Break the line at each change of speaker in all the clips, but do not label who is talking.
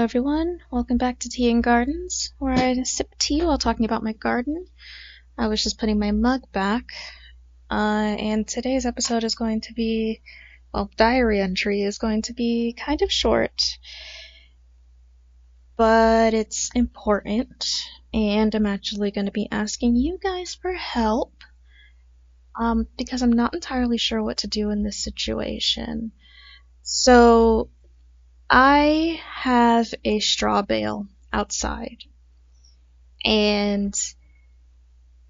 everyone. Welcome back to Tea and Gardens, where I sip tea while talking about my garden. I was just putting my mug back, and today's episode is going to be, diary entry is going to be kind of short, but it's important, and I'm actually going to be asking you guys for help, because I'm not entirely sure what to do in this situation. So, I have a straw bale outside, and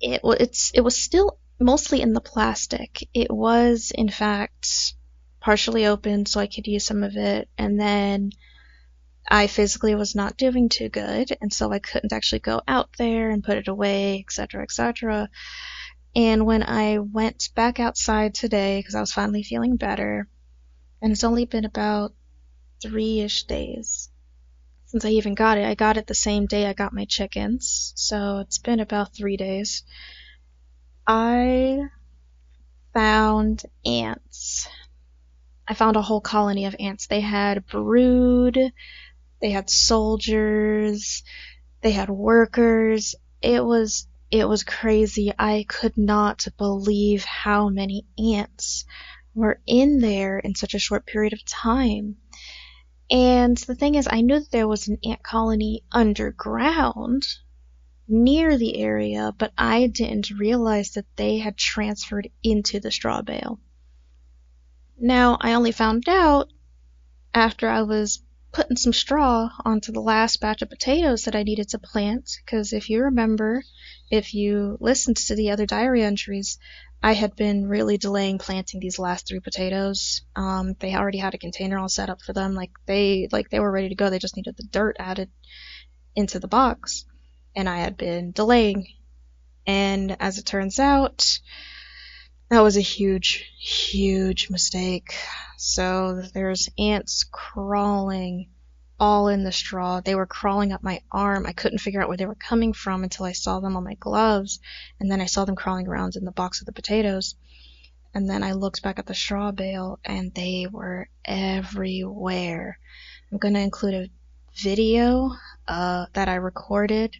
it was still mostly in the plastic. It was, in fact, partially open so I could use some of it, and then I physically was not doing too good, and so I couldn't actually go out there and put it away, etc., etc. And when I went back outside today, because I was finally feeling better, and it's only been about 3-ish days since I even got it. I got it the same day I got my chickens, so it's been about 3 days. I found ants. I found a whole colony of ants. They had brood, they had soldiers, they had workers. It was crazy. I could not believe how many ants were in there in such a short period of time. And the thing is, I knew that there was an ant colony underground near the area, but I didn't realize that they had transferred into the straw bale. Now, I only found out after I was putting some straw onto the last batch of potatoes that I needed to plant, because if you remember, if you listened to the other diary entries, I had been really delaying planting these last 3 potatoes. They already had a container all set up for them. They were ready to go. They just needed the dirt added into the box. And I had been delaying. And as it turns out, that was a huge, huge mistake. So there's ants crawling all in the straw. They were crawling up my arm. I couldn't figure out where they were coming from until I saw them on my gloves, and then I saw them crawling around in the box of the potatoes. And then I looked back at the straw bale, and they were everywhere. I'm going to include a video that I recorded.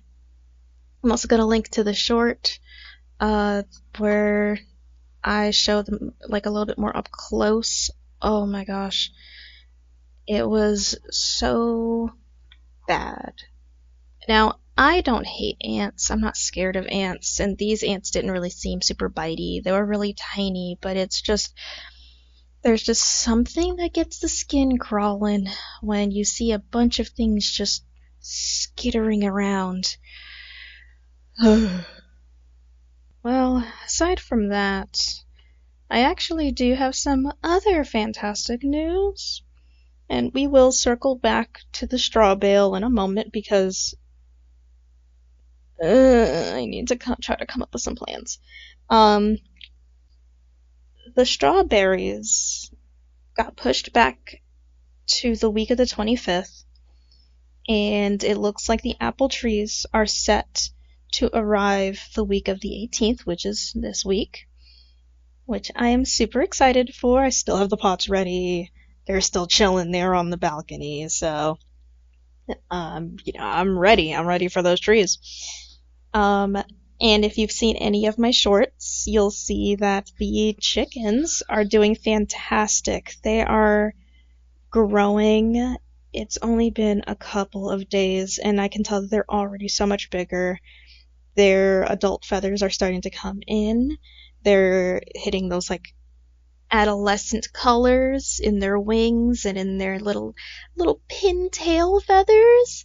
I'm also going to link to the short where I show them a little bit more up close. Oh my gosh. It was so bad. Now, I don't hate ants. I'm not scared of ants, and these ants didn't really seem super bitey. They were really tiny, but there's just something that gets the skin crawling when you see a bunch of things just skittering around. Well, aside from that, I actually do have some other fantastic news. And we will circle back to the straw bale in a moment because I need to try to come up with some plans. The strawberries got pushed back to the week of the 25th, and it looks like the apple trees are set to arrive the week of the 18th, which is this week, which I am super excited for. I still have the pots ready. They're still chilling there on the balcony, so I'm ready. I'm ready for those trees. And if you've seen any of my shorts, you'll see that the chickens are doing fantastic. They are growing. It's only been a couple of days, and I can tell that they're already so much bigger. Their adult feathers are starting to come in. They're hitting those adolescent colors in their wings and in their little pin tail feathers.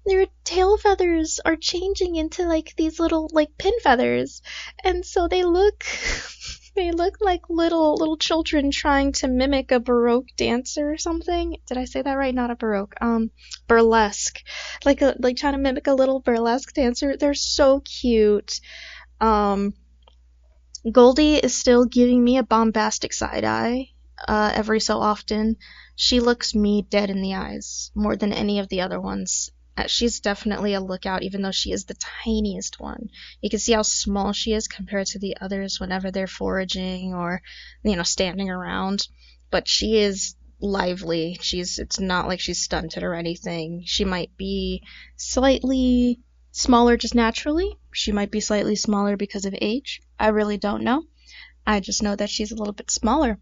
Their tail feathers are changing into these little pin feathers, and so they look like little children trying to mimic a Baroque dancer or something. Did I say that right? Not a Baroque. Burlesque. Like trying to mimic a little burlesque dancer. They're so cute. Goldie is still giving me a bombastic side eye every so often. She looks me dead in the eyes more than any of the other ones. She's definitely a lookout, even though she is the tiniest one. You can see how small she is compared to the others whenever they're foraging or, standing around. But she is lively. It's not like she's stunted or anything. She might be slightly smaller just naturally. She might be slightly smaller because of age. I really don't know. I just know that she's a little bit smaller.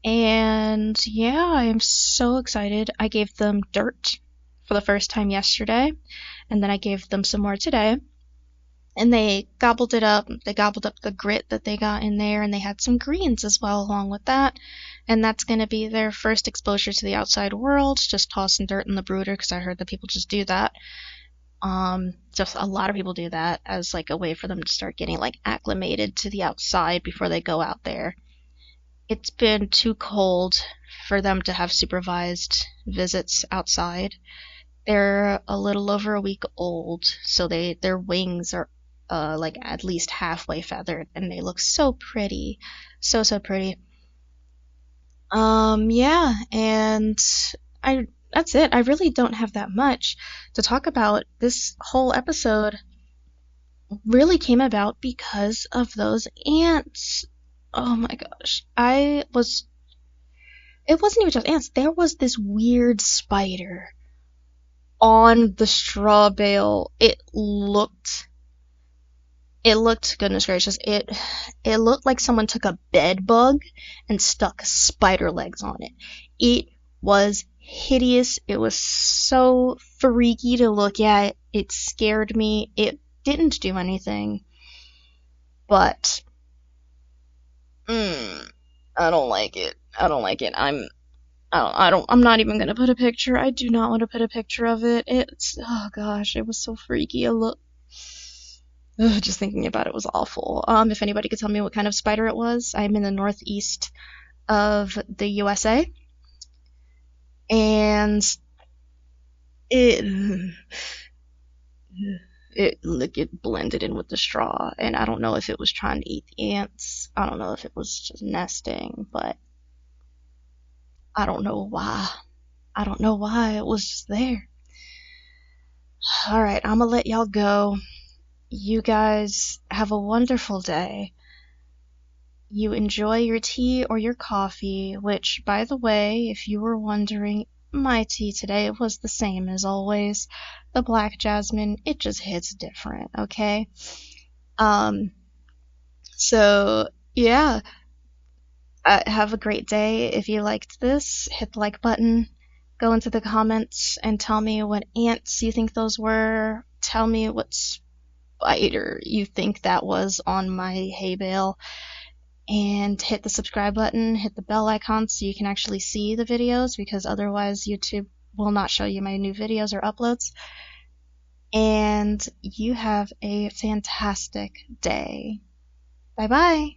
And yeah, I am so excited. I gave them dirt for the first time yesterday, and then I gave them some more today. And they gobbled it up. They gobbled up the grit that they got in there, and they had some greens as well along with that. And that's going to be their first exposure to the outside world, just tossing dirt in the brooder, because I heard that people just do that. Just a lot of people do that as like a way for them to start getting like acclimated to the outside before they go out there. It's been too cold for them to have supervised visits outside. They're a little over a week old, so their wings are like at least halfway feathered, and they look so pretty, so pretty. Yeah, and I that's it. I really don't have that much to talk about. This whole episode really came about because of those ants. Oh my gosh. It wasn't even just ants. There was this weird spider on the straw bale. It looked, goodness gracious, it looked like someone took a bed bug and stuck spider legs on it. It was hideous. It was so freaky to look at. It scared me. It didn't do anything, but I don't like it. I don't like it. I'm not even gonna put a picture. I do not want to put a picture of it. Oh gosh, it was so freaky. Just thinking about it was awful. If anybody could tell me what kind of spider it was, I'm in the northeast of the USA, and it it blended in with the straw, and I don't know if it was trying to eat the ants. I don't know if it was just nesting, but I don't know why. I don't know why it was just there. All right, I'm gonna let y'all go. You guys have a wonderful day. You enjoy your tea or your coffee, which, by the way, if you were wondering, my tea today was the same as always. The black jasmine, it just hits different, okay? Um, so yeah, have a great day. If you liked this, hit the like button. Go into the comments and tell me what ants you think those were. Tell me what spider you think that was on my hay bale. And hit the subscribe button, hit the bell icon so you can actually see the videos, because otherwise YouTube will not show you my new videos or uploads. And you have a fantastic day. Bye bye.